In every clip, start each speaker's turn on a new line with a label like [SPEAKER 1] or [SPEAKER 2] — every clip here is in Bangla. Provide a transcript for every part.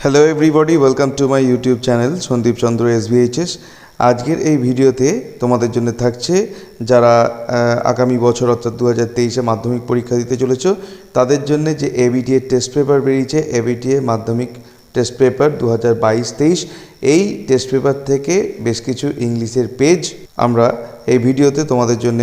[SPEAKER 1] Hello everybody, welcome to my YouTube channel Sandip Chandra SVHS। আজকের এই ভিডিওতে তোমাদের জন্য থাকছে যারা আগামী বছর অর্থাৎ 2023-এ মাধ্যমিক পরীক্ষা দিতে চলেছো তাদের জন্য যে ABTA টেস্ট পেপার বেরিয়েছে, ABTA মাধ্যমিক টেস্ট পেপার 2022-23, এই টেস্ট পেপার থেকে বেশ কিছু ইংলিশের পেজ আমরা এই ভিডিওতে তোমাদের জন্য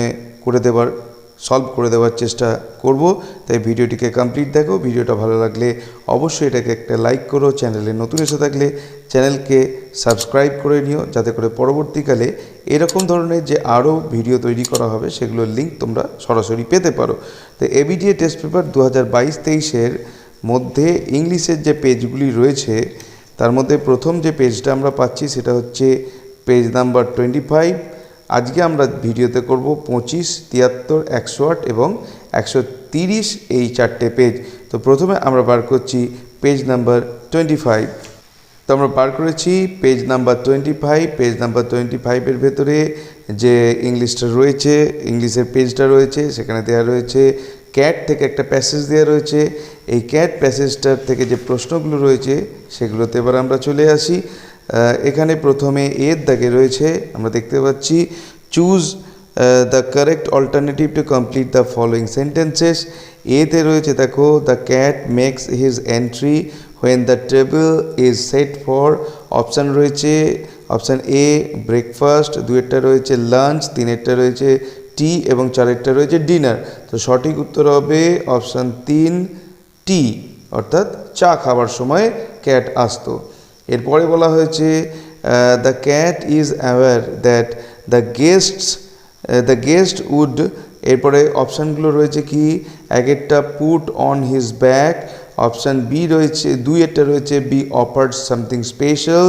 [SPEAKER 1] সলভ করে দেওয়ার চেষ্টা করব। তাই ভিডিওটিকে কমপ্লিট দেখো। ভিডিওটা ভালো লাগলে অবশ্যই এটাকে একটা লাইক করো। চ্যানেলে নতুন এসে থাকলে চ্যানেলকে সাবস্ক্রাইব করে নিও, যাতে করে পরবর্তীকালে এরকম ধরনের যে আরও ভিডিও তৈরি করা হবে সেগুলোর লিঙ্ক তোমরা সরাসরি পেতে পারো। তো ABTA টেস্ট পেপার 2022-23-এর মধ্যে ইংলিশের যে পেজগুলি রয়েছে তার মধ্যে প্রথম যে পেজটা আমরা পাচ্ছি সেটা হচ্ছে পেজ নাম্বার 25। আজকে আমরা ভিডিওতে করব 25, 73, 108 এবং 130 এই চারটে পেজ। তো প্রথমে আমরা বার করছি পেজ নাম্বার 25। তো আমরা বার করেছি পেজ নাম্বার 25। পেজ নাম্বার 25-এর ভেতরে যে ইংলিশটা রয়েছে, ইংলিশের পেজটা রয়েছে, সেখানে দেওয়া রয়েছে ক্যাট থেকে একটা প্যাসেজ দেওয়া রয়েছে। এই ক্যাট প্যাসেজটার থেকে যে প্রশ্নগুলো রয়েছে সেগুলোতে এবার আমরা চলে আসি। এখানে প্রথমে এর দাগে রয়েছে, আমরা দেখতে পাচ্ছি choose the correct alternative to complete the following sentences. এতে রয়েছে দেখো the cat makes his entry when the table is set for. Option রয়েছে অপশান এ ব্রেকফাস্ট, দুয়েরটা রয়েছে লাঞ্চ, তিনেরটা রয়েছে টি এবং চারেরটা রয়েছে ডিনার। তো সঠিক উত্তর হবে অপশান 3 টি, অর্থাৎ চা খাবার সময় ক্যাট আসতো। এরপরে বলা হয়েছে the cat is aware that the guest would. এরপরে অপশানগুলো রয়েছে কি, একটা put on his back, option B রয়েছে, দুইয়েরটা রয়েছে বি অফার্ড সামথিং স্পেশাল,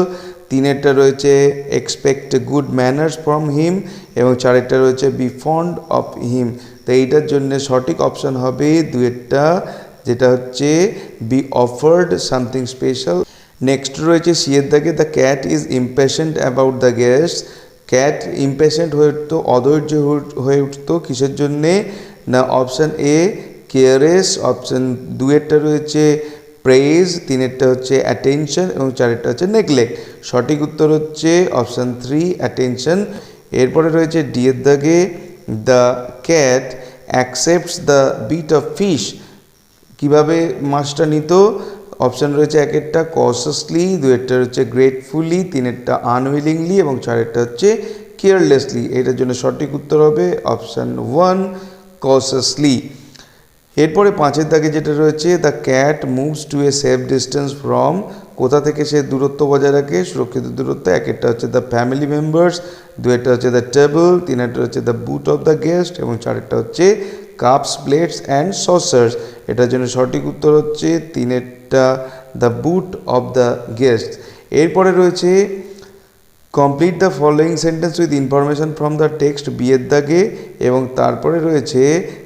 [SPEAKER 1] তিনেরটা রয়েছে expect good manners from him এবং চারেরটা রয়েছে বি ফন্ড অফ হিম। তো এইটার জন্য সঠিক অপশান হবে দুইয়েরটা, যেটা হচ্ছে be offered something special. Next রয়েছে সিয়ের দাগে the cat is impatient about the guest. Cat impatient হয়ে উঠতো, অধৈর্য হয়ে উঠতো কিসের জন্যে না, অপশান এ কেয়ারেস, অপশান দুয়েরটা রয়েছে প্রেজ, তিনেরটা হচ্ছে অ্যাটেনশন এবং চারেরটা হচ্ছে নেগলেক্ট। সঠিক উত্তর হচ্ছে অপশান 3 অ্যাটেনশন। এরপরে রয়েছে ডি এর দাগে the cat accepts the bit of fish. কীভাবে মাছটা নিত, অপশান রয়েছে একেরটা কশাসলি, দুয়েরটা হচ্ছে গ্রেটফুলি, তিনেরটা আনউইলিংলি এবং চারেরটা হচ্ছে কেয়ারলেসলি। এটার জন্য সঠিক উত্তর হবে অপশান 1 কশাসলি। এরপরে পাঁচের দাগে যেটা রয়েছে the cat moves to a safe distance from. কোথা থেকে সে দূরত্ব বজায় রাখে, সুরক্ষিত দূরত্ব। একেরটা হচ্ছে দ্য ফ্যামিলি মেম্বার্স, দুয়েরটা হচ্ছে দ্য টেবল, তিনেরটা হচ্ছে the boot of the guest এবং চারেরটা হচ্ছে কাপস, প্লেটস অ্যান্ড সসার্স। এটার জন্য সঠিক উত্তর হচ্ছে তিনেরটা the boot of the guest. এরপরে রয়েছে complete the following sentence with information from the text B এর দাগে এবং তারপরে রয়েছে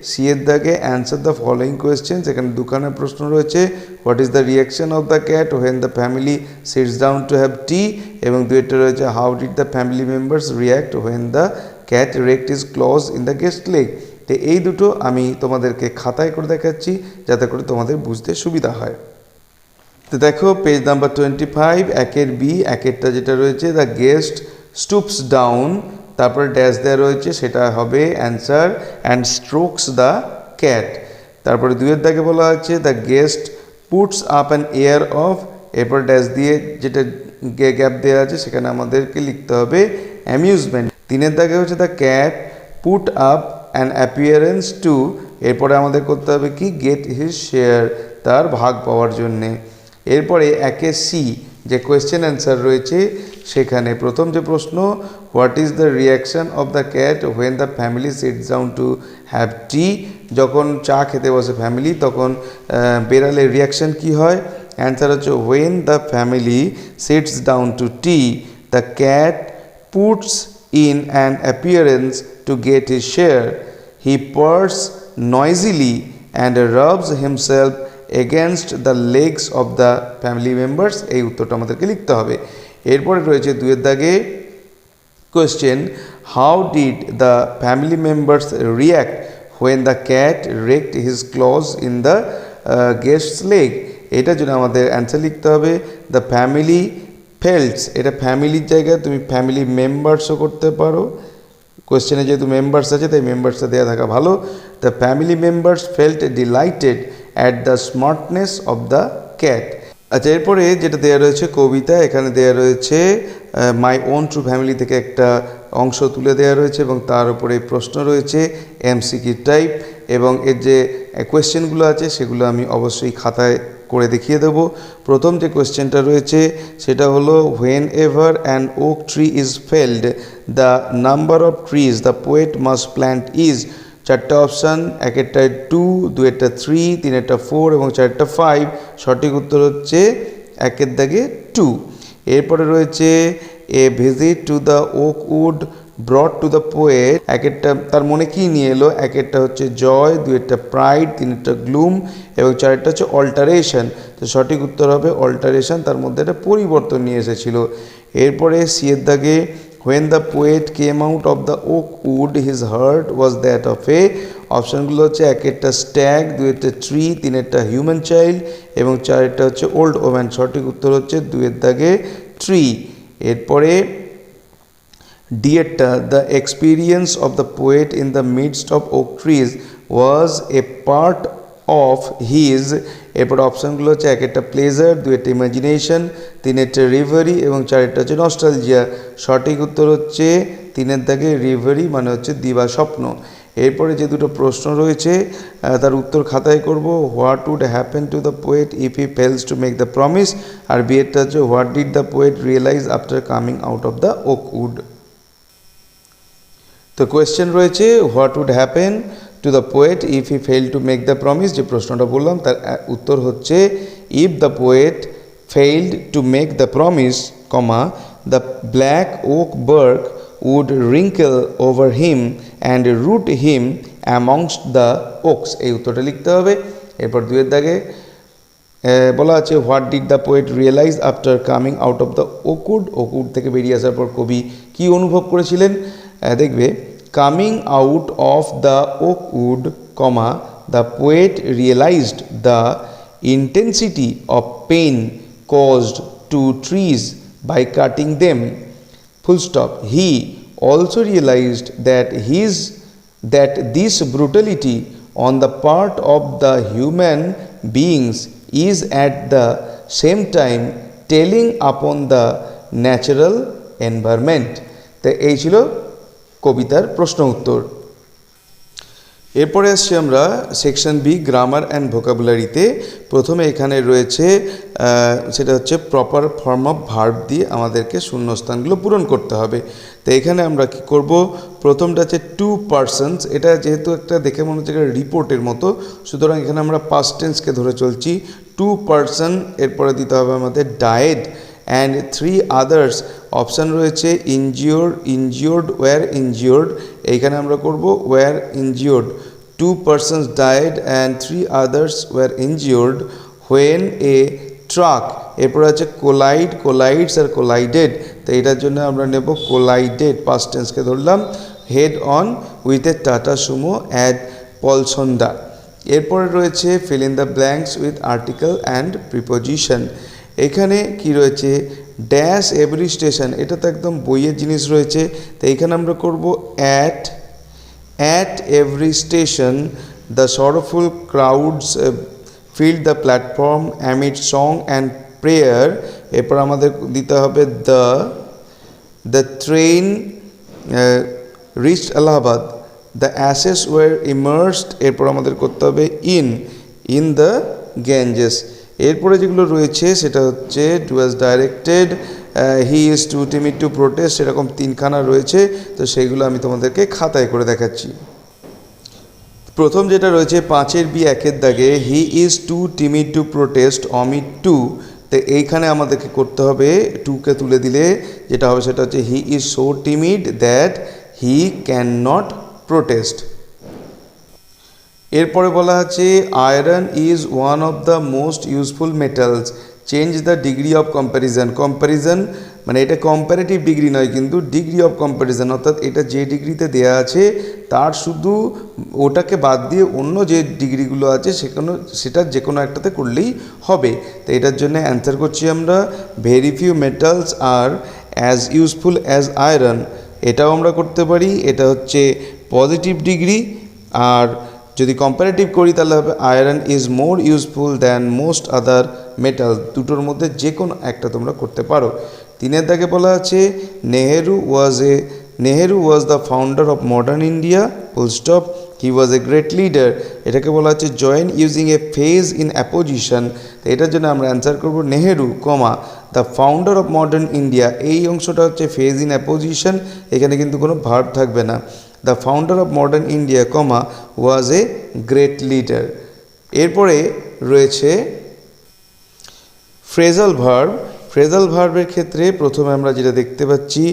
[SPEAKER 1] সি এর দাগে অ্যান্সার দ্য ফলোয়িং কোয়েশ্চেন্স। এখানে দুখানা প্রশ্ন রয়েছে, what is the reaction of the cat when the family sits down to have tea এবং দুইটা রয়েছে how did the family members react when the cat wrecked is claws in the guest leg. তো এই দুটো আমি তোমাদেরকে খাতায় করে দেখাচ্ছি যাতে করে তোমাদের বুঝতে সুবিধা হয়। তো দেখো পেজ নাম্বার 25, একের বি, একেরটা যেটা রয়েছে দ্য গেস্ট স্টুপস ডাউন, তারপরে ড্যাশ দেওয়া রয়েছে, সেটা হবে answer and strokes the cat. তারপরে দুইয়ের দাগে বলা হচ্ছে the guest puts up an air of, এরপর ড্যাশ দিয়ে যেটা গ্যাপ দেওয়া আছে সেখানে আমাদেরকে লিখতে হবে অ্যামিউজমেন্ট। তিনের দাগে হচ্ছে the cat put up an appearance to, এরপরে আমাদের করতে হবে কি গেট হিজ শেয়ার, তার ভাগ পাওয়ার জন্যে। এরপরে একে সি যে কোয়েশ্চেন অ্যান্সার রয়েছে সেখানে প্রথম যে প্রশ্ন, what is the reaction of the cat when the family sits down to have tea. যখন চা খেতে বসে ফ্যামিলি তখন বেড়ালের রিয়াকশান কি হয়, অ্যান্সার হচ্ছে when the family sits down to tea the cat puts in an appearance to get his share. He purrs noisily and rubs himself against the legs of the family members. এই উত্তরটা আমাদেরকে লিখতে হবে। এরপরে রয়েছে দুইয়ের দাগে question, how did the family members react when the cat wrecked his claws in the guests leg. এটার জন্য আমাদের অ্যান্সার লিখতে হবে দ্য ফ্যামিলি ফেল্টস, এটা ফ্যামিলির জায়গায় তুমি ফ্যামিলি মেম্বার্সও করতে পারো, কোয়েশ্চেনে যেহেতু মেম্বার্স আছে তাই মেম্বার্সটা দেওয়া থাকা ভালো। The family members felt delighted at the smartness of the cat. আচ্ছা, এরপরে যেটা দেওয়া রয়েছে কবিতা, এখানে দেওয়া রয়েছে মাই ওন ট্রু ফ্যামিলি থেকে একটা অংশ তুলে দেওয়া রয়েছে এবং তার উপরে প্রশ্ন রয়েছে এমসিকিউ টাইপ, এবং এর যে কোয়েশ্চেনগুলো আছে সেগুলো আমি অবশ্যই খাতায় করে দেখিয়ে দেব। প্রথম যে কোয়েশ্চেনটা রয়েছে সেটা হলো when ever an okay tree is felt the number of trees the poet must plant is. চারটা অপশান, একেরটায় 2, দুয়েরটা 3, তিনেরটা 4 এবং চারটা 5। সঠিক উত্তর হচ্ছে একের দাগে 2। এরপরে রয়েছে a visit to the oak wood brought to the poet, একেরটা তার মনে কি নিয়ে এলো, একেরটা হচ্ছে জয়, দুয়েরটা প্রাইড, তিনেরটা গ্লুম এবং চারটা হচ্ছে অল্টারেশন। তো সঠিক উত্তর হবে অল্টারেশন, তার মধ্যে একটা পরিবর্তন নিয়ে এসেছিল। এরপরে সি এর দাগে when the poet came out of the oak wood his heart was that of a, অপশানগুলো হচ্ছে একেরটা স্ট্যাগ, দুয়েরটা ট্রি, তিনেরটা হিউম্যান চাইল্ড এবং চারেরটা হচ্ছে ওল্ড ওম্যান। সঠিক উত্তর হচ্ছে দুয়ের দাগে ট্রি। এরপরে ডিয়েরটা the experience of the poet in the midst of oak trees was a part of his. এরপর অপশানগুলো হচ্ছে একেরটা প্লেজার, দুয়েরটা ইমাজিনেশন, তিনেরটা রিভারি এবং চারেরটা হচ্ছে নস্টালজিয়া। সঠিক উত্তর হচ্ছে তিনের দাগে রিভারি, মানে হচ্ছে দিবা স্বপ্ন। এরপরে যে দুটো প্রশ্ন রয়েছে তার উত্তর খাতায় করব। What would happen to the poet if he fails to make the promise, আর বিয়েরটা হচ্ছে what did the poet realise after coming out of the oak wood. তো কোয়েশ্চেন রয়েছে what would happen to the poet if he fail to make the promise, যে প্রশ্নটা বললাম তার উত্তর হচ্ছে if the poet failed to make the promise, comma the black oak bark would wrinkle over him and root him amongst the oaks. এই উত্তরটা লিখতে হবে। এরপর দুয়ের দাগে বলা আছে what did the poet realise after coming out of the oakwood, oakwood থেকে বেরিয়ে আসার পর কবি কী অনুভব করেছিলেন। দেখবে coming out of the oakwood, comma the poet realised the intensity of pain caused to trees by cutting them, full stop. He also realized that this brutality on the part of the human beings is at the same time telling upon the natural environment. তো এই ছিল কবিতার প্রশ্ন উত্তর। এরপরে আসছি আমরা সেকশন বি গ্রামার অ্যান্ড ভোকাবুলারিতে। প্রথমে এখানে রয়েছে সেটা হচ্ছে প্রপার ফর্ম অফ ভার্ব দিয়ে আমাদেরকে শূন্যস্থানগুলো পূরণ করতে হবে। তো এখানে আমরা কি করব, প্রথমটা হচ্ছে টু পারসনস, এটা যেহেতু একটা দেখে মনে হচ্ছে রিপোর্টের মতো, সুতরাং এখানে আমরা পাস্ট টেন্সকে ধরে চলছি। টু পারসন, এরপরে দিতে হবে আমাদের died and three others. Option রয়েছে ইনজিওর্ড, ওয়্যার ইনজিওর্ড, এইখানে আমরা করব were injured. Two persons died and three others were injured when a truck. এরপর আছে কোলাইড, কোলাইডস আর কোলাইডেড। তো এটার জন্য আমরা নেব কোলাইডেড, পাস্ট টেন্সকে ধরলাম। Head on with a tata Sumo at Palsanda. এরপরে রয়েছে feel in the blanks with article and preposition. এখানে কি রয়েছে ড্যাশ এভরি স্টেশন, এটা তো একদম বইয়ের জিনিস রয়েছে। তো এইখানে আমরা করব at every station the sorrowful crowds filled the platform amid song and prayer. এরপর আমাদের দিতে হবে the train reached Allahabad, the ashes were immersed. এরপর আমাদের করতে হবে ইন দ্য গ্যাঞ্জেস। এরপরে যেগুলো রয়েছে সেটা হচ্ছে to was directed, he is too timid to protest, এরকম তিনখানা রয়েছে। তো সেইগুলো আমি তোমাদেরকে খাতায় করে দেখাচ্ছি। প্রথম যেটা রয়েছে 5-এর বি 1-এর দাগে, he is too timid to protest omit too. তো এইখানে আমাদেরকে করতে হবে টুকে তুলে দিলে যেটা হবে সেটা হচ্ছে he is so timid that he can not protest. এরপরে বলা আছে iron is one of the most useful metals, change the degree of comparison. Comparison মানে এটা কম্পারেটিভ ডিগ্রি নয়, কিন্তু ডিগ্রি অফ কম্প্যারিজন, অর্থাৎ এটা যে ডিগ্রিতে দেয়া আছে তার শুধু ওটাকে বাদ দিয়ে অন্য যে ডিগ্রিগুলো আছে সেটার যে কোনো একটাতে করলেই হবে। তো এটার জন্য অ্যান্সার করছি আমরা ভেরি ফিউ মেটালস আর অ্যাজ ইউজফুল অ্যাজ আয়রন, এটাও আমরা করতে পারি, এটা হচ্ছে পজিটিভ ডিগ্রি। আর যদি কম্পারেটিভ করি তাহলে হবে iron is more useful than most other metal, দুটোর মধ্যে যে কোনো একটা তোমরা করতে পারো। 3 দাগে বলা আছে Nehru was the founder of modern India, full stop, he was a great leader, এটাকে বলা হচ্ছে join using a phase in apposition. তো এটার জন্য আমরা অ্যান্সার করব Nehru comma the founder of modern India, এই অংশটা হচ্ছে ফেজ ইন অ্যাপোজিশন, এখানে কিন্তু কোনো ভার্ব থাকবে না। The founder of modern India comma was a great leader. এরপরে রয়েছে ফ্রেজাল ভার্ব। ফ্রেজাল ভার্বের ক্ষেত্রে প্রথমে আমরা যেটা দেখতে পাচ্ছি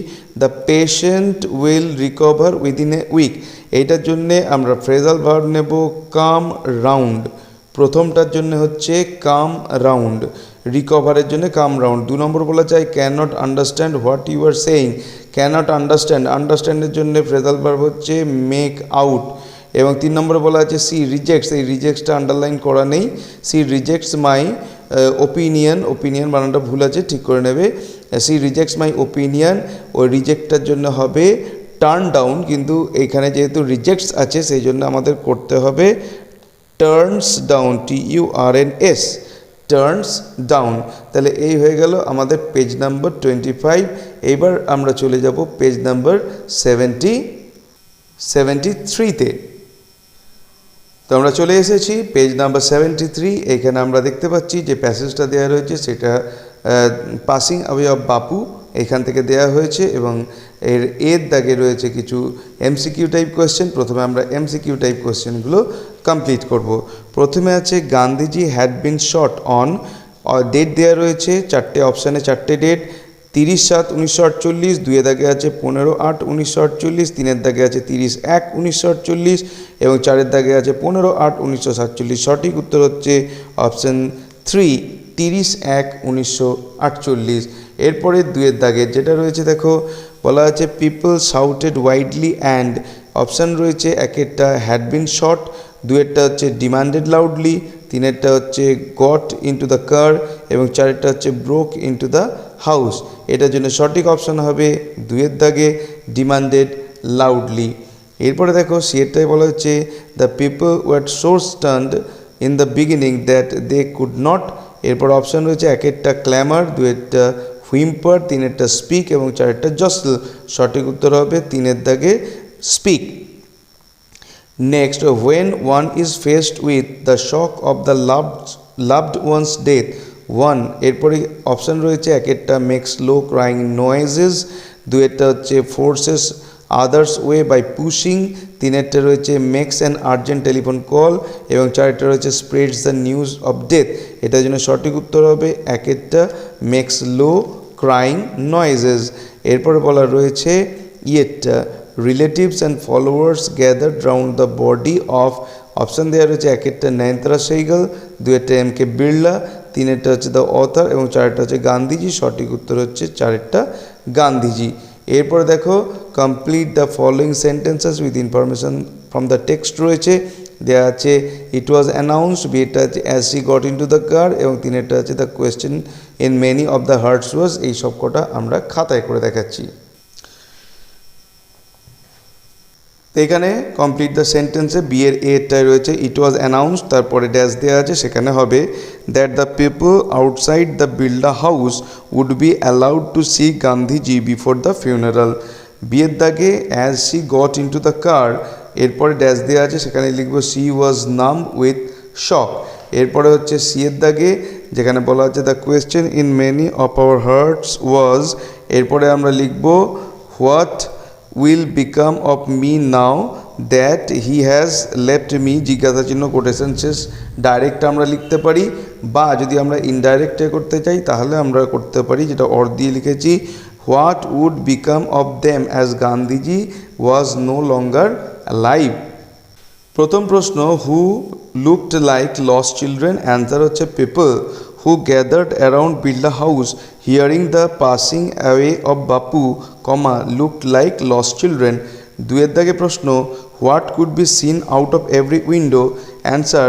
[SPEAKER 1] the patient will recover within a week, এইটার জন্যে আমরা ফ্রেজাল ভার্ব নেব কাম রাউন্ড, প্রথমটার জন্য হচ্ছে কাম রাউন্ড, রিকভারের জন্য কাম রাউন্ড। 2 নম্বর বলা যায় can not understand what you are saying, can not understand, আন্ডারস্ট্যান্ডের জন্য ফ্রেজাল ভার্ব হচ্ছে মেক আউট। এবং 3 নম্বরে বলা আছে সি রিজেক্টস, এই রিজেক্টসটা আন্ডারলাইন করা নেই, she rejects my opinion, opinion বানানটা ভুল আছে, ঠিক করে নেবে, সি রিজেক্টস মাই ওপিনিয়ন, ওই রিজেক্টটার জন্য হবে টার্ন ডাউন, কিন্তু এইখানে যেহেতু রিজেক্টস আছে সেই জন্য আমাদের করতে হবে turns down, TURNS, turns down. তাহলে এই হয়ে গেল আমাদের পেজ নাম্বার 25। এইবার আমরা চলে যাব পেজ নাম্বার 73-তে। তো আমরা চলে এসেছি পেজ নাম্বার 73। এখানে আমরা দেখতে পাচ্ছি যে প্যাসেজটা দেওয়া রয়েছে সেটা পাসিং অ্যাওয়ে অফ বাপু এখান থেকে দেওয়া হয়েছে, এবং এর দাগে রয়েছে কিছু MCQ টাইপ কোয়েশ্চেন। প্রথমে আমরা MCQ টাইপ কোয়েশ্চেনগুলো কমপ্লিট করব। প্রথমে আছে Gandhiji had been shot on, date দেওয়া রয়েছে 4টে অপশানে, 4টে ডেট, 30/7/1948, 2 দাগে আছে 15/8/1948, 3 দাগে আছে 30/1/1948 এবং 4 দাগে আছে 15/8/1947। সঠিক উত্তর হচ্ছে অপশান 3, 30/1/1948। এরপরে 2 দাগে যেটা রয়েছে দেখো বলা আছে people shouted widely and, option রয়েছে 1টা হ্যাড বিন শট, 2টা হচ্ছে ডিমান্ডেড লাউডলি, 3টা হচ্ছে গট ইনটু দ্য কার এবং 4টা হচ্ছে ব্রোক ইনটু দ্য হাউস। এটার জন্য সঠিক অপশান হবে 2 দাগে ডিমান্ডেড লাউডলি। এরপরে দেখো সেটাই বলা হচ্ছে the people were so stunned in the beginning that they could not, এরপর অপশান রয়েছে 1টা ক্ল্যামার, 2টা হুইম্পার, 3টা স্পিক এবং 4টা জসল। সঠিক উত্তর হবে 3 দাগে speak. Next, when one is faced with the shock of the loved one's death, 1, এরপরে অপশান রয়েছে 1টা মেক্স লো ক্রাইং নয়েজেস, 2টা হচ্ছে forces others way by pushing, 3টা রয়েছে makes an urgent telephone call এবং 4টা রয়েছে spreads the news of death. এটার জন্য সঠিক উত্তর হবে 1টা মেক্স লো ক্রাইং নয়েজেস। এরপরে বলা রয়েছে ইয়েটা relatives and followers gathered round the body of, option দেওয়া রয়েছে 1টা নয়নতারা সৈগল, 2টা MK বিড়লা, 3টা হচ্ছে দ্য অথর এবং 4টা হচ্ছে গান্ধীজি। সঠিক উত্তর হচ্ছে 4টা গান্ধীজি। এরপরে দেখো complete the following sentences with information from the text রয়েছে, দেওয়া আছে ইট ওয়াজ অ্যানাউন্সড, বিটা আছে as she got in to the car এবং 3টা আছে the question in many of the hearts was. এই সব কটা আমরা খাতায় করে দেখাচ্ছি। তো এখানে কমপ্লিট দ্য সেন্টেন্সে বি এর এটাই রয়েছে ইট ওয়াজ অ্যানাউন্সড, তারপরে ড্যাশ দেওয়া আছে, সেখানে হবে that the people outside the Birla House would be allowed to see Gandhiji before the funeral. B এর দাগে as she got into the car, এরপরে ড্যাশ দেওয়া আছে, সেখানে লিখবো শি ওয়াজ নাম উইথ শক। এরপরে হচ্ছে সি এর দাগে যেখানে বলা আছে the question in many of our hearts was, এরপরে আমরা লিখবো what will become of me now that he has left me, জিজ্ঞাসা চিহ্ন কোটেশন শেষ। ডাইরেক্ট আমরা লিখতে পারি বা যদি আমরা ইনডাইরেক্টে করতে চাই তাহলে আমরা করতে পারি যেটা অর দিয়ে লিখেছি what would become of them as Gandhiji was no longer alive. প্রথম প্রশ্ন who looked like lost children, answer হচ্ছে people. who gathered around Birla house hearing the passing away of Bapu, looked like lost children. দুয়ের দাগে প্রশ্ন, what could be seen out of every window? Answer,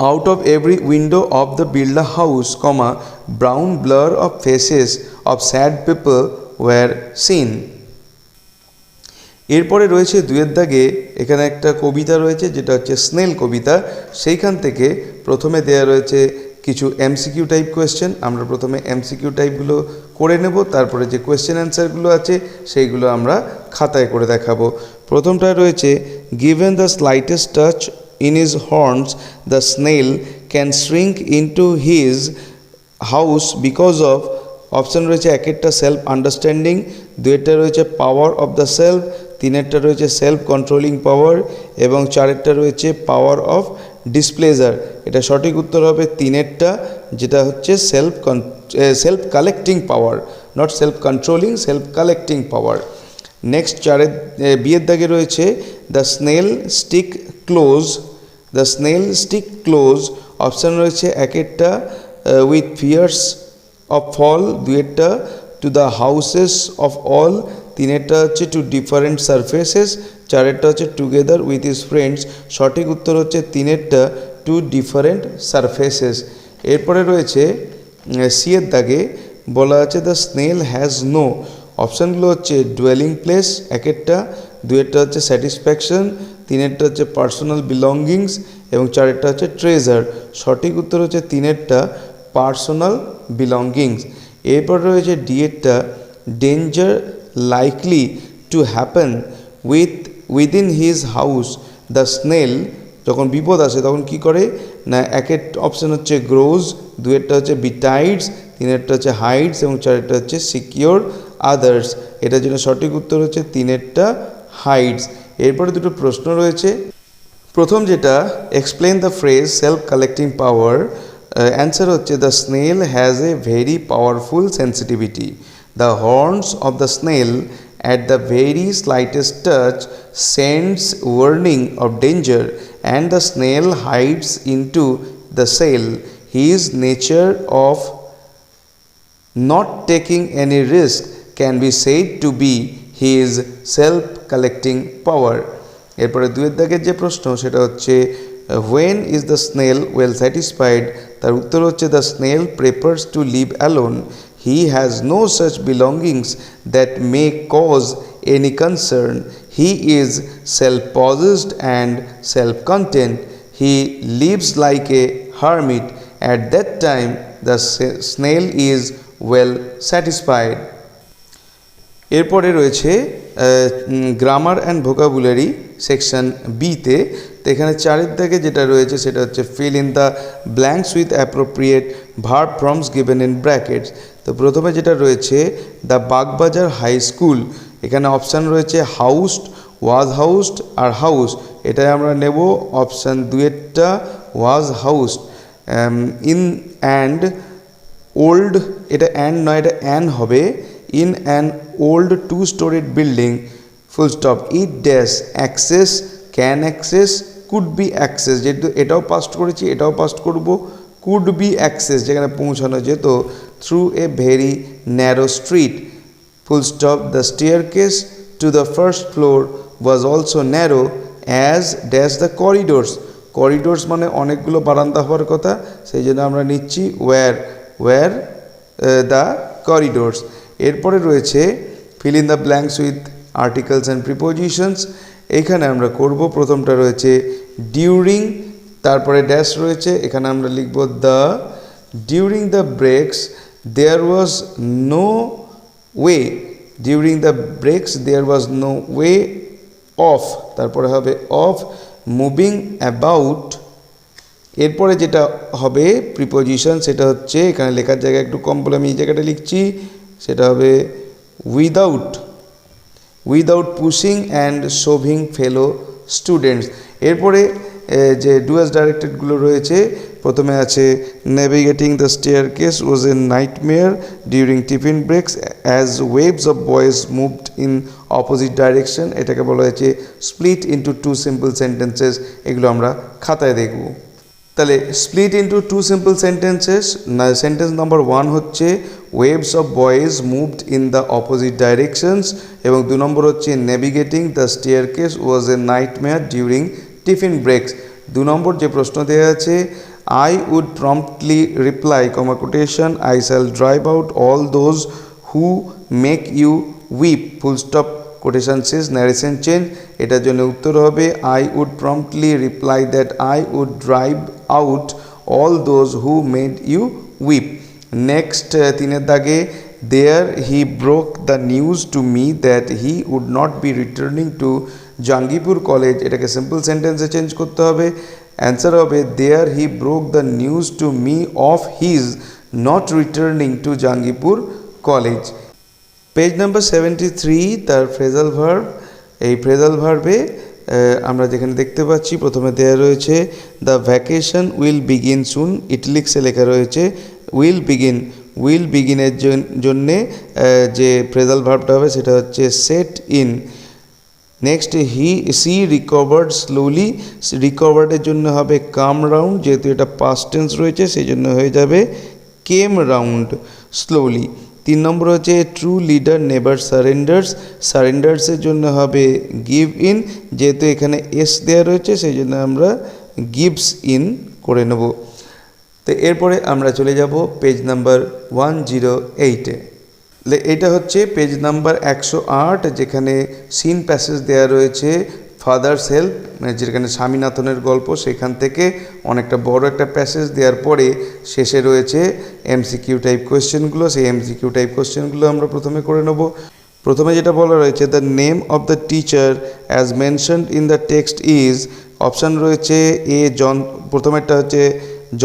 [SPEAKER 1] out of every window of the Birla house, brown blur of faces of sad people were seen. এরপরে রয়েছে দুয়ের দাগে এখানে একটা কবিতা রয়েছে যেটা হচ্ছে স্নেল কবিতা। সেইখান থেকে প্রথমে দেয়া রয়েছে কিছু এমসিকিউ টাইপ কোয়েশ্চেন। আমরা প্রথমে এমসিকিউ টাইপগুলো করে নেব, তারপরে যে কোয়েশ্চেন অ্যান্সারগুলো আছে সেইগুলো আমরা খাতায় করে দেখাবো। প্রথমটা রয়েছে, given the slightest touch in his horns, the snail can shrink into his house because of, option রয়েছে একেরটা সেলফ আন্ডারস্ট্যান্ডিং, দুয়েরটা রয়েছে পাওয়ার অফ দ্য সেলফ, তিনেরটা রয়েছে সেলফ কন্ট্রোলিং পাওয়ার এবং চারেরটা রয়েছে পাওয়ার অফ ডিসপ্লেজার। এটা সঠিক উত্তর হবে তিনেরটা, যেটা হচ্ছে self collecting power, not self controlling, self collecting power. Next চারের বিয়ের দাগে রয়েছে the snail stick close, the snail stick close, option রয়েছে একেরটা উইথ ফিয়ার্স অফ ফল, দুয়েরটা to the houses of all, তিনেরটা হচ্ছে টু ডিফারেন্ট সারফেসেস, চারেরটা হচ্ছে টুগেদার উইথ হিজ ফ্রেন্ডস। সঠিক উত্তর হচ্ছে তিনেরটা টু ডিফারেন্ট সারফেসেস। এরপরে রয়েছে সিয়ের দাগে বলা আছে দ্য স্নেল হ্যাজ নো, অপশানগুলো হচ্ছে ডুয়েলিং প্লেস একেরটা, দুয়েরটা হচ্ছে স্যাটিসফ্যাকশন, তিনেরটা হচ্ছে পার্সোনাল বিলঙ্গিংস এবং চারেরটা হচ্ছে ট্রেজার। সঠিক উত্তর হচ্ছে তিনেরটা পার্সোনাল বিলঙ্গিংস। এরপর রয়েছে ডিএরটা, danger likely to happen within his house, the snail, যখন বিপদ আসে তখন কি করে না, একের অপশান হচ্ছে গ্রোজ, দুয়েরটা হচ্ছে বিটাইডস, তিনেরটা হচ্ছে হাইডস এবং চারেরটা হচ্ছে সিকিওর আদার্স। এটার জন্য সঠিক উত্তর হচ্ছে তিনেরটা হাইডস। এরপরে দুটো প্রশ্ন রয়েছে। প্রথম যেটা, explain the phrase self collecting power, answer হচ্ছে the snail has a very powerful sensitivity, the horns of the snail at the very slightest touch sends warning of danger and the snail hides into the cell. His nature of not taking any risk can be said to be his self-collecting power. এরপরে দুয়ের দাগের যে প্রশ্ন সেটা হচ্ছে when is the snail well satisfied, তার উত্তর হচ্ছে the snail prefers to live alone. He has no such belongings that may cause any concern. He is self-possessed and self-content. He lives like a hermit. At that time, the snail is well satisfied. এরপরে রয়েছে গ্রামার অ্যান্ড ভোকাবুলারি সেকশন বিতে। তো এখানে চারের দাগে যেটা রয়েছে সেটা হচ্ছে fill in the blanks with appropriate verb forms given in brackets. তো প্রথমে যেটা রয়েছে দ্য বাগবাজার হাই স্কুল, এখানে অপশান রয়েছে হাউসড, ওয়াজ হাউসড আর হাউস। এটাই আমরা নেব অপশান দুয়েরটা was housed. In and old, এটা অ্যান্ড নয়, এটা অ্যান হবে। In an old 2-storied building, full stop, it dash access, can access, could be access, যেহেতু এটাও পাস্ট করেছি এটাও পাস্ট করব, কুড বি অ্যাক্সেস যেখানে পৌঁছানো যেত, through a very narrow street, full stop, the staircase to the first floor was also narrow as dash the corridors, corridors মানে অনেকগুলো বারান্দা হওয়ার কথা, সেই জন্য আমরা নিচ্ছি ওয়্যার দ্য করিডোরস। এরপরে রয়েছে feel in the blanks with articles and prepositions. এইখানে আমরা করব, প্রথমটা রয়েছে ডিউরিং, তারপরে ড্যাশ রয়েছে, এখানে আমরা লিখব the, during the breaks there was no way, during the breaks there was no way of, তারপরে হবে অফ, মুভিং অ্যাবাউট। এরপরে যেটা হবে প্রিপোজিশন সেটা হচ্ছে এখানে লেখার জায়গায় একটু কম বলে আমি এই জায়গাটা লিখছি, সেটা হবে without pushing and shoving fellow students. এরপরে যে ডুয়াস ডাইরেক্টেডগুলো রয়েছে, প্রথমে আছে navigating the staircase was a nightmare during tiffin breaks as waves of boys moved in opposite direction, এটাকে বলা হয়েছে স্প্লিট ইন্টু 2 সিম্পল সেন্টেন্সেস। এগুলো আমরা খাতায় দেখব। তাহলে split into two simple sentences. Sentence number 1 হচ্ছে waves of boys moved in the opposite directions, এবং 2 নম্বর হচ্ছে navigating the staircase was a nightmare during tiffin breaks. 2 number যে প্রশ্ন দেওয়া আছে, I would promptly reply, comma quotation, I shall drive out all those who make you weep, full stop, quotation শেষ, narration change। এটার জন্য উত্তর হবে I would promptly reply that I would drive out all those who made you weep। Next 3 দাগে, there he broke the news to me that he would not be returning to Jangipur college. এটাকে সিম্পল সেন্টেন্সে চেঞ্জ করতে হবে। অ্যান্সার হবে there he broke the news to me of his not returning to Jangipur college. Page number 73 তার ফ্রেজাল ভার্ব। এই ফ্রেজাল ভার্বে আমরা যেখানে দেখতে পাচ্ছি প্রথমে দেওয়া রয়েছে দ্য ভ্যাকেশন উইল বিগিন সুন, ইটালিক্সে লেখা রয়েছে উইল বিগিন। উইল বিগিনের জন্যে যে ফ্রেজাল ভার্বটা হবে সেটা হচ্ছে set in. Next C recovered slowly, রিকভার্ডের জন্য হবে কাম রাউন্ড, যেহেতু এটা পাস্ট টেন্স রয়েছে সেই জন্য হয়ে যাবে কেম রাউন্ড স্লোলি। 3 নম্বর হচ্ছে ট্রু লিডার নেভার সারেন্ডার্স, সারেন্ডার্সের জন্য হবে গিভ ইন, যেহেতু এখানে এস দেওয়া রয়েছে সেই জন্য আমরা গিভস ইন করে নেব। তো এরপরে আমরা চলে যাব পেজ নাম্বার 108-এ। এটা হচ্ছে পেজ নাম্বার 108, যেখানে সিন প্যাসেজ দেওয়া রয়েছে ফাদার্স হেল্প, যেখানে স্বামীনাথনের গল্প, সেখান থেকে অনেকটা বড় একটা প্যাসেজ দেওয়ার পরে শেষে রয়েছে এমসিকিউ টাইপ কোয়েশ্চেনগুলো। সেই এমসিকিউ টাইপ কোয়েশ্চেনগুলো আমরা প্রথমে করে নেব। প্রথমে যেটা বলা রয়েছে the name of the teacher as mentioned in the text is, option রয়েছে এ জন, প্রথমেরটা হচ্ছে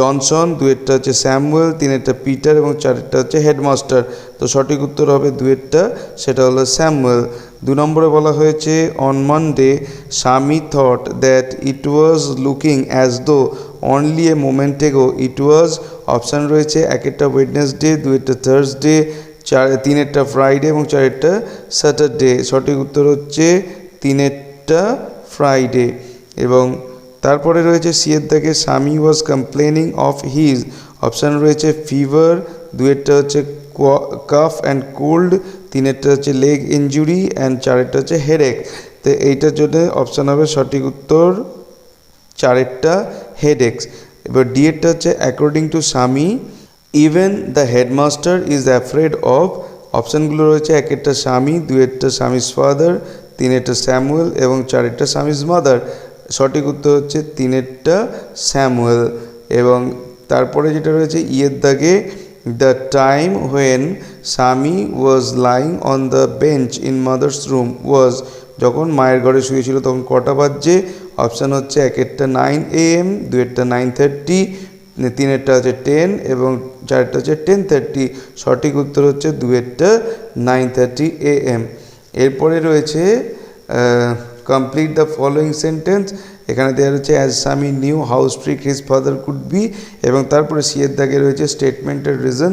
[SPEAKER 1] জনসন, 2এরটা হচ্ছে স্যামুয়েল, 3এরটা পিটার এবং 4এরটা হচ্ছে হেডমাস্টার। তো সঠিক উত্তর হবে 2এরটা, সেটা হলো স্যামুয়েল। 2 নম্বরে বলা হয়েছে অন মানডে স্বামী thought that it was looking as though only a moment এগো ইট ওয়াজ, অপশান রয়েছে 1এরটা ওয়েডনেসডে, 2এরটা থার্সডে, 3এরটা ফ্রাইডে এবং 4এরটা স্যাটারডে। সঠিক উত্তর হচ্ছে 3এরটা ফ্রাইডে। এবং তারপরে রয়েছে সি এর দাগে স্বামী ওয়াজ কমপ্লেনিং অফ হিজ, অপশান রয়েছে ফিভার, 2এরটা হচ্ছে কাফ অ্যান্ড কোল্ড, 3এরটা হচ্ছে লেগ ইঞ্জুরি অ্যান্ড 4এরটা হচ্ছে হেডেক। তো এইটার জন্য অপশান হবে সঠিক উত্তর 4এরটা হেডেক্স। এবার ডি এরটা হচ্ছে অ্যাকর্ডিং টু স্বামী even the headmaster is afraid of, অপশানগুলো রয়েছে 1এরটা স্বামী, 2এরটা স্বামীজ ফাদার, 3এরটা স্যামুয়েল এবং 4এরটা স্বামীজ মাদার। সঠিক উত্তর হচ্ছে 3এরটা স্যামুয়েল। এবং তারপরে যেটা রয়েছে ইয়ের দাগে দ্য টাইম হোয়েন স্বামী was lying on the bench in mother's room was, যখন মায়ের ঘরে শুয়েছিল তখন কটা বাজছে, অপশান হচ্ছে 1এরটা 9 AM, 2এরটা 9:30, 3এরটা হচ্ছে 10 এবং 4এরটা হচ্ছে 10:30। সঠিক উত্তর হচ্ছে 2এরটা 9:30 AM। এরপরে রয়েছে কমপ্লিট দ্য ফলোয়িং সেন্টেন্স, এখানে দেওয়া রয়েছে অ্যাজ স্বামী new how strict his father could be, এবং তারপরে সি এর দাগে রয়েছে স্টেটমেন্টের রিজন,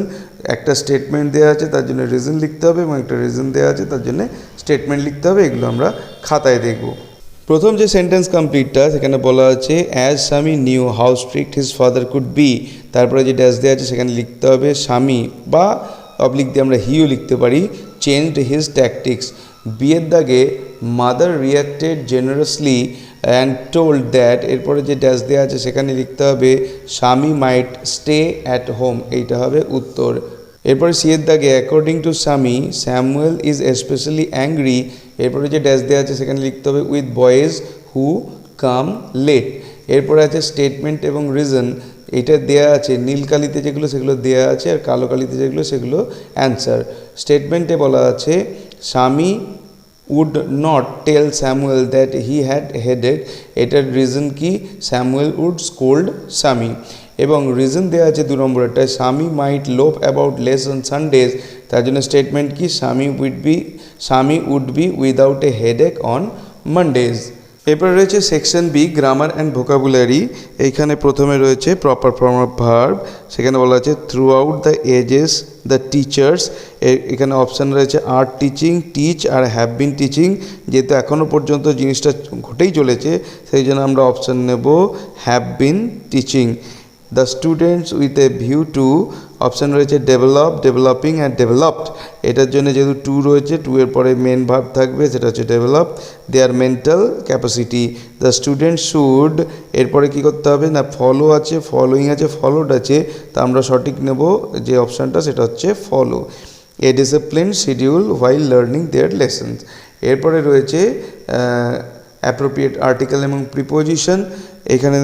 [SPEAKER 1] একটা স্টেটমেন্ট দেওয়া আছে তার জন্য রিজন লিখতে হবে এবং একটা রিজন দেওয়া আছে তার জন্য স্টেটমেন্ট লিখতে হবে। এগুলো আমরা খাতায় দেখব। প্রথম যে সেন্টেন্স কমপ্লিটটা সেখানে বলা আছে অ্যাজ স্বামী new how strict his father could be, তারপরে যে ড্যাশ দেওয়া আছে সেখানে লিখতে হবে স্বামী বা অবলিক দিয়ে আমরা হিও লিখতে পারি চেঞ্জড হিজ ট্যাকটিক্স। বিয়ের দাগে mother reacted জেনারাসলি and told that, এরপরে যে ড্যাশ দেওয়া আছে সেখানে লিখতে হবে স্বামী মাইট স্টে অ্যাট হোম, এইটা হবে উত্তর। এরপরে সি এর দাগে according to Swami Samuel is specially angry, এরপরে যে ড্যাশ দেওয়া আছে সেখানে লিখতে হবে with boys who come late. এরপরে আছে স্টেটমেন্ট এবং রিজন, এটা দেয়া আছে নীল কালিতে যেগুলো সেগুলো দেয়া আছে আর কালো কালিতে যেগুলো সেগুলো অ্যান্সার। স্টেটমেন্টে বলা আছে স্বামী would not tell Samuel that he had headache, এটার রিজন কি স্যামুয়েল উড স্কোল্ড স্বামী। এবং রিজন দেওয়া আছে 2 নম্বরটা স্বামী মাইট লোভ অ্যাবাউট লেস অন সানডেজ, তার জন্য স্টেটমেন্ট কি Swami would be without a headache on Mondays. এরপরে রয়েছে section B grammar and vocabulary, এইখানে প্রথমে রয়েছে প্রপার ফর্ম অফ ভার্ব, সেখানে বলা আছে throughout the ages the teachers, এখানে অপশান রয়েছে আর টিচিং, টিচ আর হ্যাভ বিন টিচিং। যেহেতু এখনও পর্যন্ত জিনিসটা ঘটেই চলেছে সেই জন্য আমরা অপশান নেব have been teaching. The students with a view to, option রয়েছে ডেভেলপ, ডেভেলপিং অ্যান্ড ডেভেলপড। এটার জন্য যেহেতু টু রয়েছে, টু এর পরে মেন ভার্ব থাকবে, সেটা হচ্ছে develop there mental capacity. The student should, এরপরে কী করতে হবে না ফলো আছে, ফলোয়িং আছে, ফলোড আছে, তা আমরা সঠিক নেব যে অপশানটা সেটা হচ্ছে follow. A discipline schedule while learning their lessons. এরপরে রয়েছে অ্যাপ্রোপ্রিয়েট আর্টিকেল এবং প্রিপোজিশন। এখানে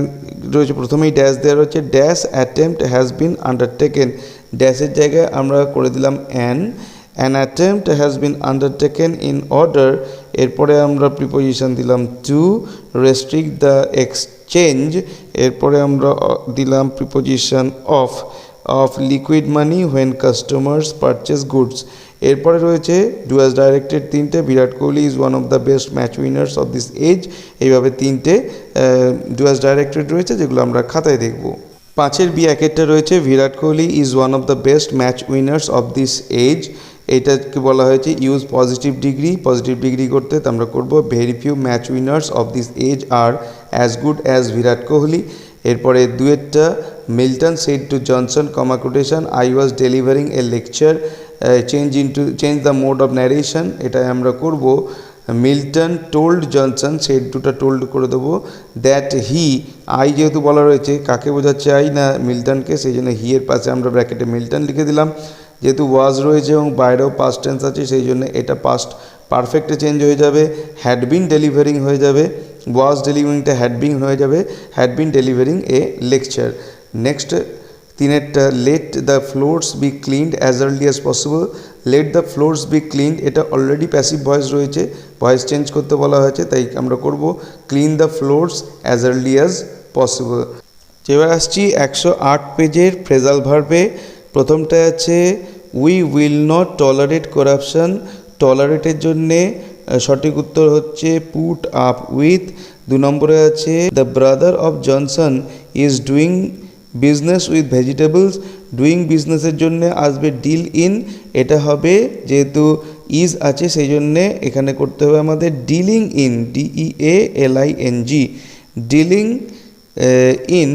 [SPEAKER 1] রয়েছে প্রথমেই ড্যাশ দেওয়া রয়েছে, dash attempt has been undertaken, ড্যাশের জায়গায় আমরা করে দিলাম an attempt has been undertaken in order, এরপরে আমরা প্রিপোজিশন দিলাম টু রেস্ট্রিক্ট দ্য এক্সচেঞ্জ, এরপরে আমরা দিলাম preposition of liquid money when customers purchase goods. এরপরে রয়েছে ডু অ্যাজ ডাইরেক্টেড তিনটে, Virat Kohli is one of the best match winners of this age, এইভাবে তিনটে ডু অ্যাজ ডাইরেক্টেড রয়েছে যেগুলো আমরা খাতায় দেখব। 5-এর বি একেরটা রয়েছে Virat Kohli is one of the best match winners of this age, এইটাকে বলা হয়েছে use positive degree, positive degree করতে আমরা করব very few match winners of this age আর as good as Virat Kohli. এরপরে দুয়েরটা Milton said to Johnson comma quotation I was delivering a lecture change the mode of narration, এটাই আমরা করব মিল্টন টোল্ড জনসন, সেড টুটা টোল্ড করে দেবো দ্যাট হি, আই যেহেতু বলা রয়েছে কাকে বোঝাচ্ছে আই না মিল্টনকে, সেই জন্য হি এর পাশে আমরা ব্র্যাকেটে মিল্টন লিখে দিলাম। যেহেতু ওয়াজ রয়েছে এবং বাইরেও পাস্ট টেন্স আছে সেই জন্য এটা পাস্ট পারফেক্টে চেঞ্জ হয়ে যাবে, হ্যাড বিন ডেলিভারিং হয়ে যাবে, ওয়াজ ডেলিভারিংটা হ্যাড বিন হয়ে যাবে, had been delivering a lecture. Next তিনেরটা let the floors be cleaned as early as possible, let the floors be cleaned, এটা অলরেডি প্যাসিভ ভয়েস রয়েছে, ভয়েস চেঞ্জ করতে বলা হয়েছে তাই আমরা করব clean the floors as early as possible. এবার আসছি 108 পেজের ফ্রেজাল ভার্বে। প্রথমটা আছে we will not tolerate corruption, টলারেটের জন্যে সঠিক উত্তর হচ্ছে পুট আপ উইথ। 2 নম্বরে আছে the brother of Johnson is doing business with vegetables, doing বিজনেসের জন্য আসবে ডিল ইন, এটা হবে যেহেতু ইজ আছে সেই জন্যে এখানে করতে হবে আমাদের dealing in, DEALING, dealing in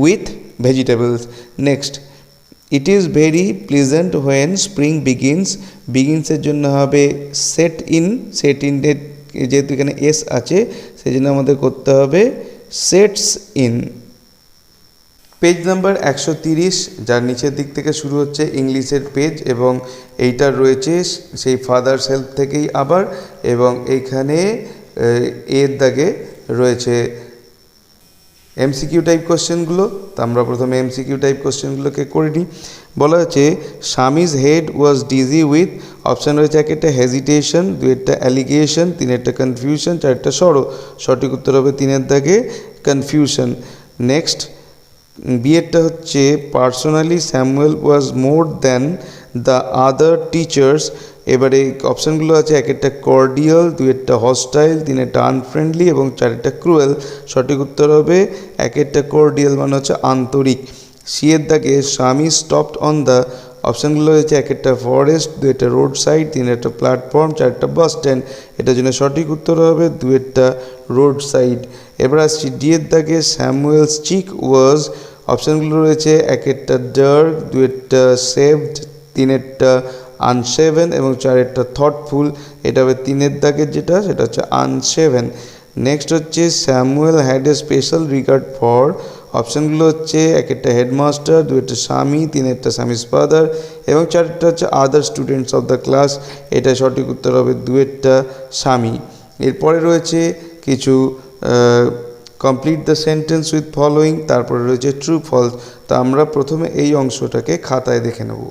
[SPEAKER 1] with vegetables. Next it is very pleasant when spring begins, বিগিনসের জন্য হবে সেট ইন, সেট ইন যেহেতু এখানে এস আছে সেই জন্য আমাদের করতে হবে সেটস ইন। পেজ নাম্বার 130, যার নিচের দিক থেকে শুরু হচ্ছে ইংলিশের পেজ এবং এইটার রয়েছে সেই ফাদার্স হেল্প থেকেই আবার, এবং এইখানে এর দাগে রয়েছে এমসিকিউ টাইপ কোশ্চেনগুলো। তো আমরা প্রথমে এমসিকিউ টাইপ কোশ্চেনগুলোকে করে নিই। বলা হচ্ছে Swami's head was dizzy with, option রয়েছে একটা হেজিটেশন, 2 অ্যালিগেশন, 3 কনফিউশন, 4 সরো, সঠিক উত্তর হবে 3 দাগে কনফিউশন। নেক্সট বিয়েরটা হচ্ছে personally Samuel was more than the other teachers, এবারে অপশানগুলো আছে 1 কর্ডিয়াল, 2 হস্টাইল, 3 আনফ্রেন্ডলি এবং 4 ক্রুয়েল, সঠিক উত্তর হবে 1 কর্ডিয়াল মানে হচ্ছে আন্তরিক। সিয়ের দাগে স্বামী স্টপড অন দ্য, অপশানগুলো হচ্ছে 1 forest, 2 road side, 3 platform, 4 bus stand, এটার জন্য সঠিক উত্তর হবে 2 রোড সাইড। এবার আসছি ডিয়ের দাগে স্যামুয়েলস চিক ওয়াজ, অপশানগুলো রয়েছে 1 ডার্ক, 2 সেভড, 3 আনশেভেন এবং 4 থটফুল, এটা হবে 3 দাগের যেটা সেটা হচ্ছে আনশেভেন। নেক্সট হচ্ছে Samuel had a special regard for, অপশানগুলো হচ্ছে 1 হেডমাস্টার, 2 স্বামী, 3 স্বামীজ ফাদার এবং 4 হচ্ছে other students of the class, এটা সঠিক উত্তর হবে 2 স্বামী। এরপরে রয়েছে কিছু complete the sentence with following, তারপরে রয়েছে ট্রু ফলস। তো আমরা প্রথমে এই অংশটাকে খাতায় দেখে নেব।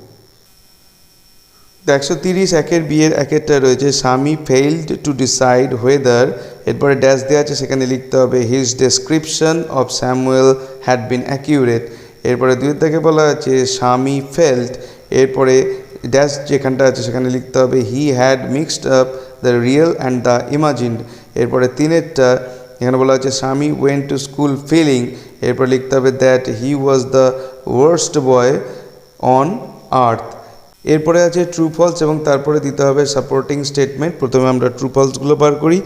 [SPEAKER 1] 130 1-এর বিয়ের 1-টা রয়েছে স্বামী ফেইলড টু ডিসাইড হোয়েদার, এরপরে ড্যাশ দেওয়া আছে সেখানে লিখতে হবে his description of Samuel had been accurate. এরপরে 2 থেকে বলা আছে স্বামী ফেল্ট, এরপরে ড্যাশ যেখানটা আছে সেখানে লিখতে হবে he had mixed up the real and the imagined. এরপরে 3-এরটা এখানে বলা হচ্ছে স্বামী ওয়েন্ট টু স্কুল ফিলিং, এরপর লিখতে হবে that he was the worst boy on earth. এরপরে আছে ট্রু ফলস এবং তারপরে দিতে হবে সাপোর্টিং স্টেটমেন্ট। প্রথমে আমরা ট্রু ফলসগুলো বার করি।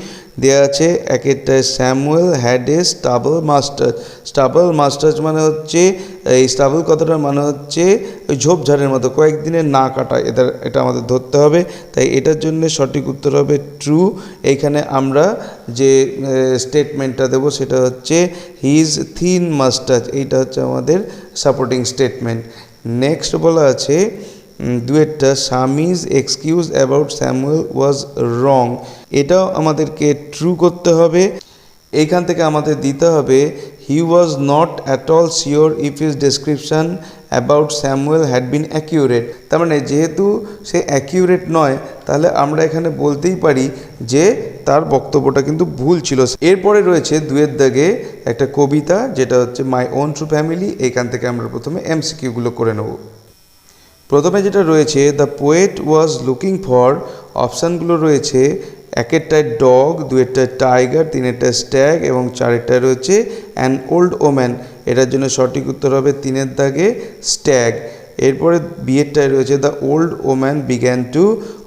[SPEAKER 1] দেওয়া আছে একেরটায় Samuel had a stubble masters. Stubble masters মানে হচ্ছে, এই স্টাবল কথাটার মানে হচ্ছে ওই ঝোপঝাড়ের মতো কয়েকদিনের না কাটা, এটা আমাদের ধরতে হবে। তাই এটার জন্য সঠিক উত্তর হবে ট্রু। এইখানে আমরা যে স্টেটমেন্টটা দেবো সেটা হচ্ছে হিজ থিন মাস্টার্স, এইটা হচ্ছে আমাদের সাপোর্টিং স্টেটমেন্ট। নেক্সট বলা আছে দুয়েরটা Swami's excuse about Samuel was wrong, এটাও আমাদেরকে ট্রু করতে হবে। এইখান থেকে আমাদের দিতে হবে he was not at all sure if his description about Samuel had been accurate. তার মানে যেহেতু সে অ্যাকিউরেট নয়, তাহলে আমরা এখানে বলতেই পারি যে তার বক্তব্যটা কিন্তু ভুল ছিল। এরপরে রয়েছে দুয়ের দাগে একটা কবিতা, যেটা হচ্ছে মাই ওন ট্রু ফ্যামিলি। এইখান থেকে আমরা প্রথমে এমসিকিউগুলো করে নেব। প্রথমে যেটা রয়েছে the poet was looking for, অপশানগুলো রয়েছে একেরটায় ডগ, দুয়েরটায় টাইগার, তিনেরটায় স্ট্যাগ এবং চারেরটায় রয়েছে অ্যান ওল্ড ওম্যান। এটার জন্য সঠিক উত্তর হবে তিনের দাগে স্ট্যাগ। এরপরে বিয়েরটায় রয়েছে the old woman began to,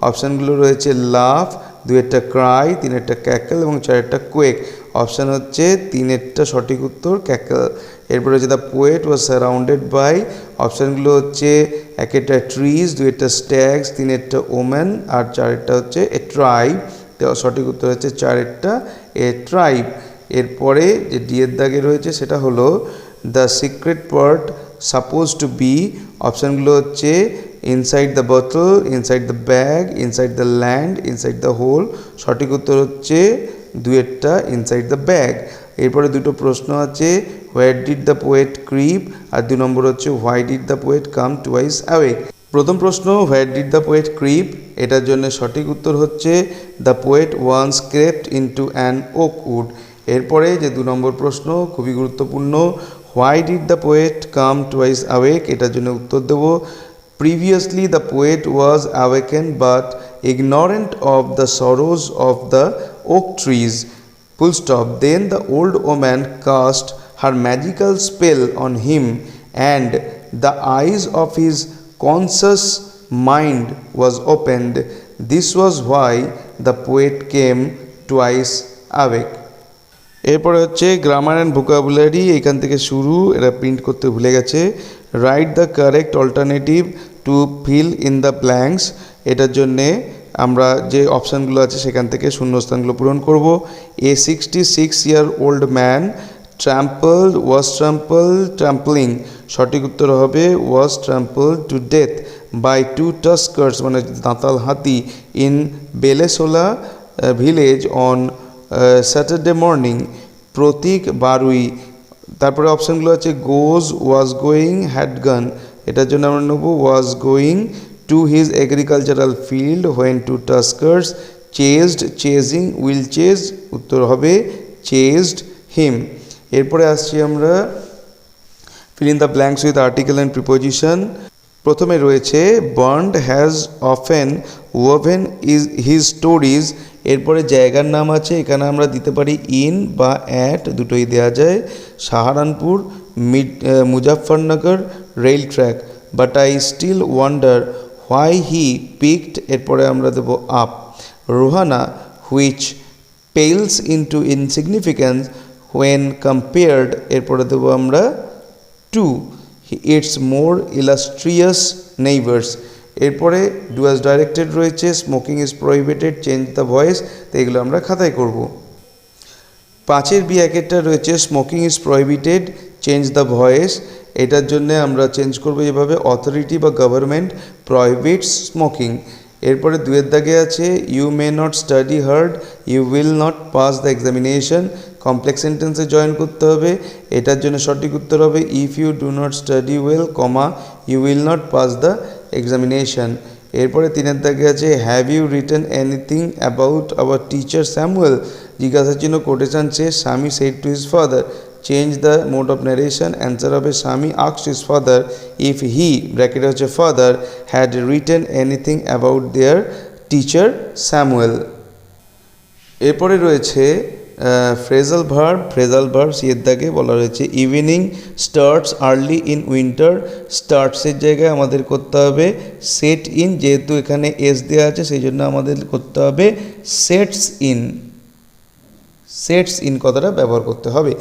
[SPEAKER 1] অপশানগুলো রয়েছে লাভ, দুয়েরটা ক্রাই, তিনেরটা ক্যাকল এবং চারেরটা কোয়েক। অপশান হচ্ছে তিনেরটা সঠিক উত্তর ক্যাকল। এরপরে হচ্ছে the poet was surrounded by, অপশানগুলো হচ্ছে একেরটা ট্রিজ, দুয়েরটা স্ট্যাগস, তিনেরটা ওম্যান আর চারেরটা হচ্ছে এ ট্রাইব। তো সঠিক উত্তর হচ্ছে চারেরটা এ ট্রাইব। এরপরে যে ডিয়ের দাগে রয়েছে সেটা হলো the secret part suppose to be, অপশানগুলো হচ্ছে inside the bottle, inside the bag, inside the land, inside the hole. সঠিক উত্তর হচ্ছে দুয়েরটা ইনসাইড দ্য ব্যাগ। এরপরে দুটো প্রশ্ন আছে where did the poet creep, আর 2 নম্বর হচ্ছে why did the poet come twice awake. প্রথম প্রশ্ন where did the poet creep, এটার জন্য সঠিক উত্তর হচ্ছে the poet once crept into an oak wood. এরপরে যে 2 নম্বর প্রশ্ন খুবই গুরুত্বপূর্ণ, why did the poet come twice awake, এটার জন্য উত্তর দেব previously the poet was awaken but ignorant of the sorrows of the oak trees, full stop. Then the old woman cast her magical spell on him and the eyes of his conscious mind was opened. This was why the poet came twice awake. এরপরে হচ্ছে গ্রামার অ্যান্ড ভোকাবুলারি, এখান থেকে শুরু, এরা প্রিন্ট করতে ভুলে গেছে। Write the correct alternative two feel in the blanks, এটার জন্যে আমরা যে অপশানগুলো আছে সেখান থেকে শূন্যস্থানগুলো পূরণ করব। এ 66-year-old ম্যান ওয়াজ ট্রাম্পলিং, সঠিক উত্তর হবে was trampled to death by 2 tuskers মানে দাঁতাল হাতি in Belesola village on Saturday morning. Pratik Barui. তারপরে অপশানগুলো আছে গোজ, ওয়াজ গোয়িং, হ্যাড গান, এটার জন্য আমরা নেব was going to his agricultural field when 2 tuskers chased, chasing, will chase, উত্তর হবে চেজড হিম। এরপরে আসছি আমরা fill in the blanks with article and preposition. প্রথমে রয়েছে burned has often oven is his stories, এরপরে জায়গার নাম আছে, এখানে আমরা দিতে পারি ইন বা অ্যাট, দুটোই দেওয়া যায়। Saharanpur, Muzaffarnagar, rail track. But I still wonder why he picked, এরপরে আমরা দেবো up. Ruhuna which pales into insignificance when compared, এরপরে দেবো আমরা to its more illustrious neighbours. এরপরে ডু অ্যাজ ডাইরেক্টেড রয়েছে smoking is prohibited, change the voice, তো এগুলো আমরা খাতায় করব। 5-এর বি একেরটা রয়েছে smoking is prohibited, change the voice, এটার জন্য আমরা চেঞ্জ করব এভাবে অথরিটি বা গভর্নমেন্ট প্রহিবিটস স্মোকিং। এরপরে 2-এর দাগে আছে you may not study hard, you will not pass the examination, complex সেন্টেন্সে জয়েন করতে হবে, এটার জন্য সঠিক উত্তর হবে if you do not study well, comma you will not pass the examination. এরপরে 3-এর দাগে আছে have you written anything about our teacher Samuel, জিজ্ঞাসার চিহ্ন কোটেশন শেষ, Swami said to his father, change the mode of narration, answer হবে Swami asked his father if he ব্র্যাকেটে হচ্ছে father had written anything about their teacher Samuel. এরপরে রয়েছে ফ্রেজাল ভার্ব সি এর দাগে বলা রয়েছে evening starts early in winter. স্টার্টসের জায়গায় আমাদের করতে হবে সেট ইন, যেহেতু এখানে এস দেওয়া আছে সেই জন্য আমাদের করতে হবে সেটস ইন। সেটস ইন কথাটা ব্যবহার করতে হবে।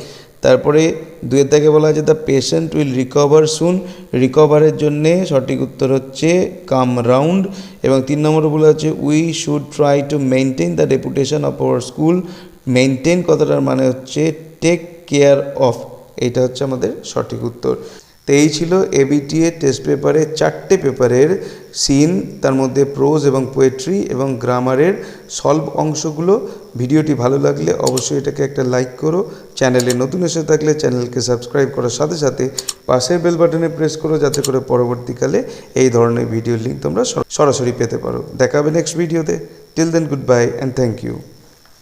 [SPEAKER 1] তারপরে দুয়ের দাগে বলা আছে দ্য পেশেন্ট উইল রিকভার সুন। রিকভারের জন্যে সঠিক উত্তর হচ্ছে কাম রাউন্ড। এবং 3 নম্বরে বলা আছে we should try to maintain the reputation of our school. Maintain কথাটার মানে হচ্ছে টেক কেয়ার অফ, এটা হচ্ছে আমাদের সঠিক উত্তর। তো এই ছিল এবিটিএ টেস্ট পেপারে 4টে পেপারের সিন, তার মধ্যে প্রোজ এবং পোয়েট্রি এবং গ্রামারের সলভ অংশগুলো। ভিডিওটি ভালো লাগলে অবশ্যই এটাকে একটা লাইক করো। চ্যানেলে নতুন এসে থাকলে চ্যানেলকে সাবস্ক্রাইব করার সাথে সাথে পাশের বেল বাটনে প্রেস করো, যাতে করে পরবর্তীকালে এই ধরনের ভিডিওর লিঙ্ক তোমরা সরাসরি পেতে পারো। দেখা হবে নেক্সট ভিডিওতে। Till then goodbye and thank you.